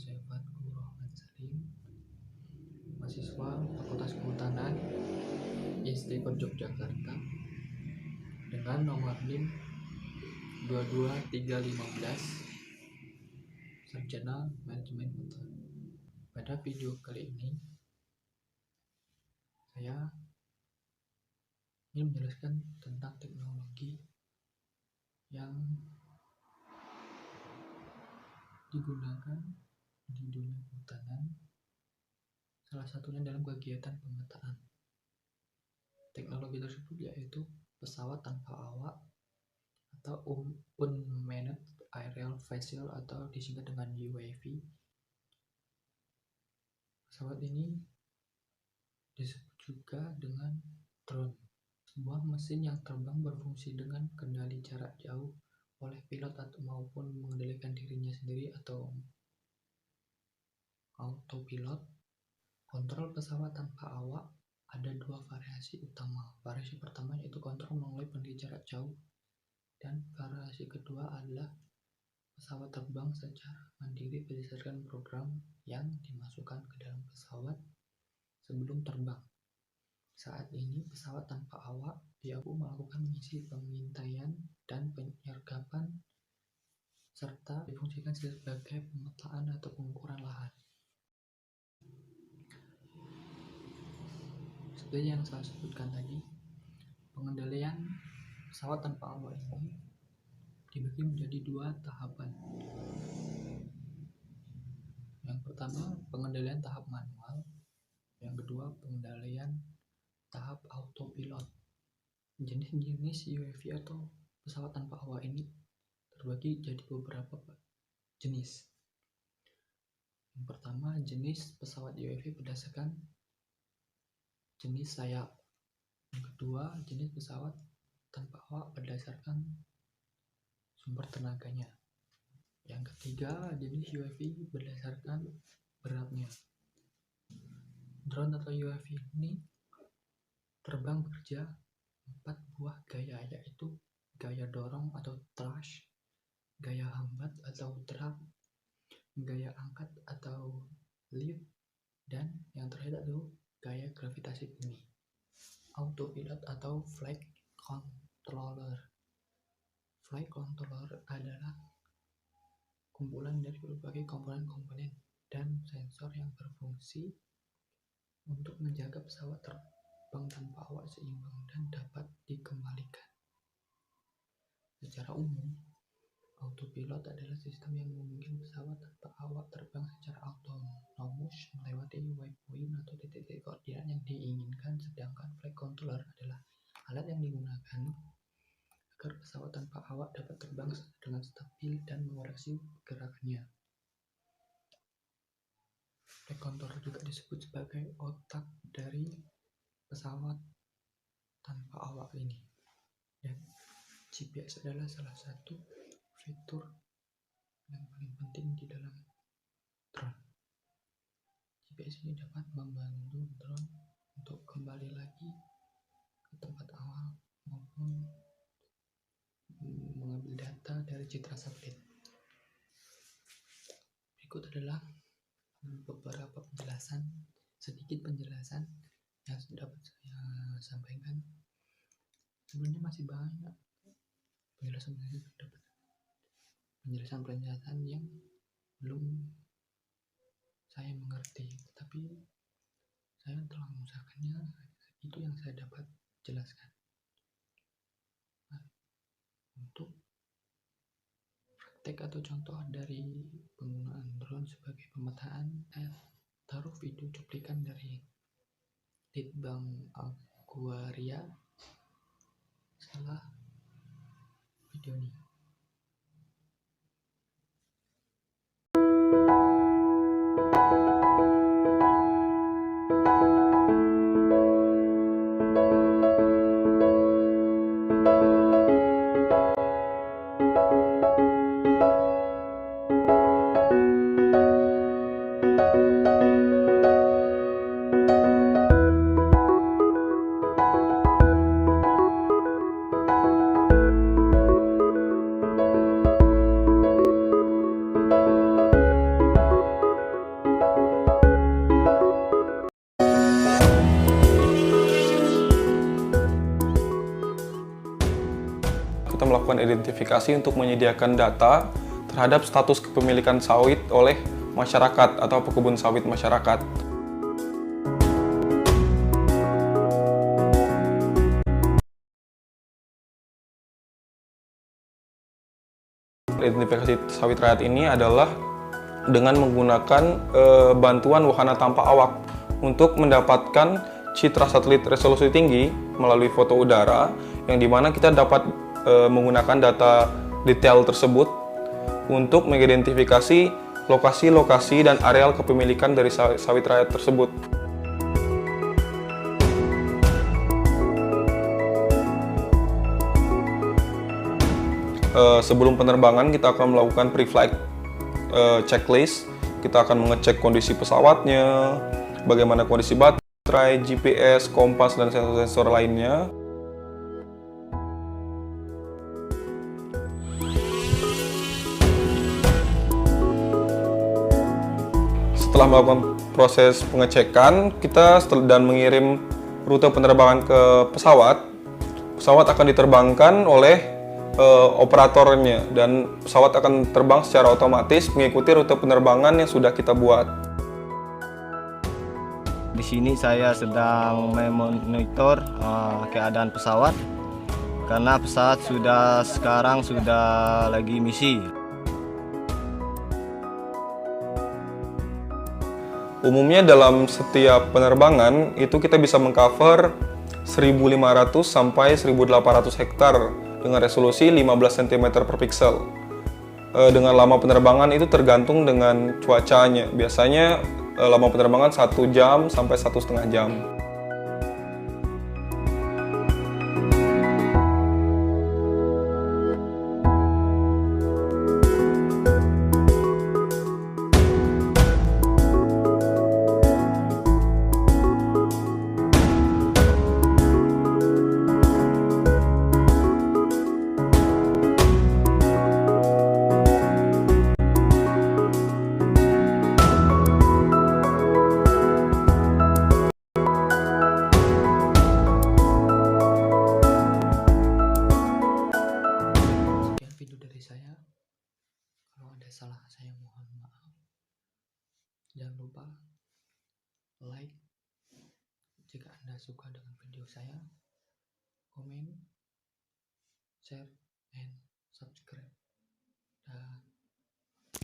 saya Fatku Rahman Salim, mahasiswa Fakultas Kehutanan ISTIKOT Yogyakarta dengan nomor NIM 22315, Sarjana Manajemen Hutan. Pada video kali ini saya ingin menjelaskan tentang teknologi yang digunakan di dunia kehutanan, salah satunya dalam kegiatan pemetaan. Teknologi tersebut yaitu pesawat tanpa awak atau Unmanned Aerial Vehicle atau disingkat dengan UAV. Pesawat ini disebut juga dengan drone, sebuah mesin yang terbang berfungsi dengan kendali jarak jauh oleh pilot atau maupun mengendalikan dirinya sendiri atau autopilot. Kontrol pesawat tanpa awak ada dua variasi utama. Variasi pertama yaitu kontrol melalui pendek jarak jauh, dan variasi kedua adalah pesawat terbang secara mandiri berdasarkan program yang dimasukkan ke dalam pesawat sebelum terbang. Saat ini pesawat tanpa awak mampu melakukan misi pengintaian dan penyergapan serta difungsikan sebagai pemetaan atau pengukuran lahan. Seperti yang saya sebutkan tadi, pengendalian pesawat tanpa awak ini dibagi menjadi dua tahapan. Yang pertama, pengendalian tahap manual. Yang kedua, pengendalian tahap autopilot. Jenis-jenis UAV atau pesawat tanpa awak ini terbagi jadi beberapa jenis. Yang pertama, jenis pesawat UAV berdasarkan jenis sayap. Yang kedua, jenis pesawat tanpa awak berdasarkan sumber tenaganya. Yang ketiga, jenis UAV berdasarkan beratnya. Drone atau UAV ini terbang bekerja 4 buah gaya, yaitu gaya dorong atau thrust, gaya hambat atau drag, gaya angkat atau lift, dan yang terakhir itu gaya gravitasi bumi. Autopilot atau flight controller. Flight controller adalah kumpulan dari berbagai komponen-komponen dan sensor yang berfungsi untuk menjaga pesawat terbang tanpa awak seimbang dan dapat dikembalikan. Secara umum, autopilot adalah sistem yang memungkinkan pesawat tanpa awak terbang secara autonomous melewati waypoint atau titik-titik koordinat yang diinginkan, sedangkan flight controller adalah alat yang digunakan agar pesawat tanpa awak dapat terbang dengan stabil dan mengoreksi gerakannya. Flight controller juga disebut sebagai otak dari pesawat tanpa awak ini. Dan GPS adalah salah satu fitur yang paling penting di dalam drone. GPS ini dapat membantu drone untuk kembali lagi ke tempat awal maupun mengambil data dari citra satelit. Berikut adalah beberapa sedikit penjelasan yang dapat saya sampaikan. Sebenarnya masih banyak penjelasan yang belum saya mengerti, tetapi saya telah mengusahakannya. Itu yang saya dapat jelaskan. Untuk praktek atau contoh dari penggunaan drone sebagai pemetaan, taruh video cuplikan dari Litbang Aquaria setelah video ini. identifikasi untuk menyediakan data terhadap status kepemilikan sawit oleh masyarakat atau pekebun sawit masyarakat. Identifikasi sawit rakyat ini adalah dengan menggunakan bantuan wahana tanpa awak untuk mendapatkan citra satelit resolusi tinggi melalui foto udara, yang dimana kita dapat menggunakan data detail tersebut untuk mengidentifikasi lokasi-lokasi dan areal kepemilikan dari sawit rakyat tersebut. Sebelum penerbangan kita akan melakukan pre-flight checklist. Kita akan mengecek kondisi pesawatnya, bagaimana kondisi baterai, GPS, kompas, dan sensor-sensor lainnya. Setelah melakukan proses pengecekan, dan mengirim rute penerbangan ke pesawat, pesawat akan diterbangkan oleh operatornya, dan pesawat akan terbang secara otomatis mengikuti rute penerbangan yang sudah kita buat. Di sini saya sedang memonitor keadaan pesawat karena pesawat sekarang sudah lagi misi. Umumnya dalam setiap penerbangan itu kita bisa mengcover 1.500 sampai 1.800 hektar dengan resolusi 15 cm per pixel. Dengan lama penerbangan itu tergantung dengan cuacanya. Biasanya lama penerbangan 1 jam sampai 1,5 jam. Sekian video dari saya. Kalau ada salah, saya mohon maaf. Jangan lupa like jika Anda suka dengan video saya, komen, share, and subscribe. Dan